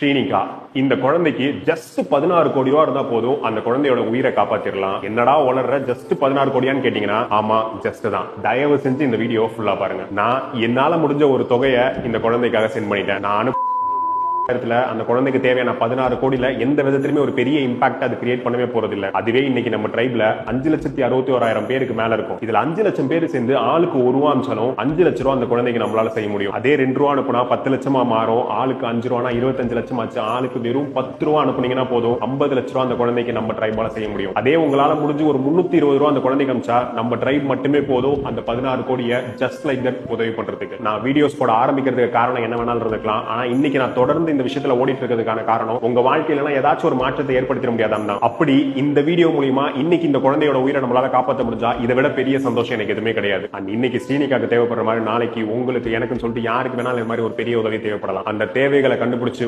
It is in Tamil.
ஸ்ரீனிகா இந்த குழந்தைக்கு ஜஸ்ட் 16 கோடி ரூபா இருந்தா போதும் அந்த குழந்தையோட உயிரை காப்பாத்திரலாம். என்னடா வளர்ற ஜஸ்ட் 16 கோடியான்னு கேட்டீங்கன்னா ஆமா ஜஸ்ட் தான். தயவு செஞ்சு இந்த வீடியோ ஃபுல்லா பாருங்க. நான் என்னால முடிஞ்ச ஒரு தொகையை இந்த குழந்தைக்காக சென்ட் பண்ணிட்டேன். நான் அந்த குழந்தைக்கு தேவையான 16 கோடியில எந்த விதத்திலுமே ஒரு பெரிய இம்பாக்ட் அது கிரியேட் பண்ணவே போறது இல்ல. அதுவே இன்னைக்கு நம்ம ட்ரைப்ல 5,61,000 பேருக்கு மேல இருக்கும். இதுல 5 லட்சம் பேர் சேர்ந்து ஆளுக்கு 1 ரூபா அனுப்பிச்சாலும் 5 லட்சம் ரூபா அந்த குழந்தைக்கு நம்மளால செய்ய முடியும். அதே 2 ரூபா அனுப்புனா 10 லட்சமா மாறும். ஆளுக்கு 5 ரூபானா 25 லட்சம் ஆச்சு. ஆளுக்கு வெறும் 10 ரூபா அனுப்புனீங்கன்னா போதும் 50 லட்சம் ரூபா அந்த குழந்தைக்கு நம்ம ட்ரைபால செய்ய முடியும். அதே உங்களால முடிஞ்சு ஒரு 320 ரூபா அந்த குழந்தைக்கு அனுப்பிச்சா நம்ம ட்ரைப் மட்டுமே போதும் அந்த 16 கோடியை ஜஸ்ட் லைக் தட் உதவி பண்றதுக்கு. நான் வீடியோஸ் போட ஆரம்பிக்கிறதுக்கு காரணம் என்ன வேணாலும் இருக்கலாம். ஆனா இன்னைக்கு நான் தொடர்ந்து இந்த விஷயத்துல ஓடிட்டு இருக்கிறதுக்கான காரணம் உங்க வாழ்க்கையில ஏதாச்சும் ஒரு மாற்றத்தை ஏற்படுத்த முடியாதா? அப்படி இந்த வீடியோ மூலமா இன்னைக்கு இந்த குழந்தையோட உயிரை நம்மளால காப்பாற்ற முடிஞ்சா இதை விட பெரிய சந்தோஷம் எனக்கு எதுவுமே கிடையாது. இன்னைக்கு ஸ்ரீனிகாக்கு தேவைப்படுற மாதிரி நாளைக்கு உங்களுக்கு எனக்குன்னு சொல்லிட்டு யாருக்கு வேணாலும் இந்த மாதிரி ஒரு பெரிய உதவி தேவைப்படலாம். அந்த தேவைகளை கண்டுபிடிச்சு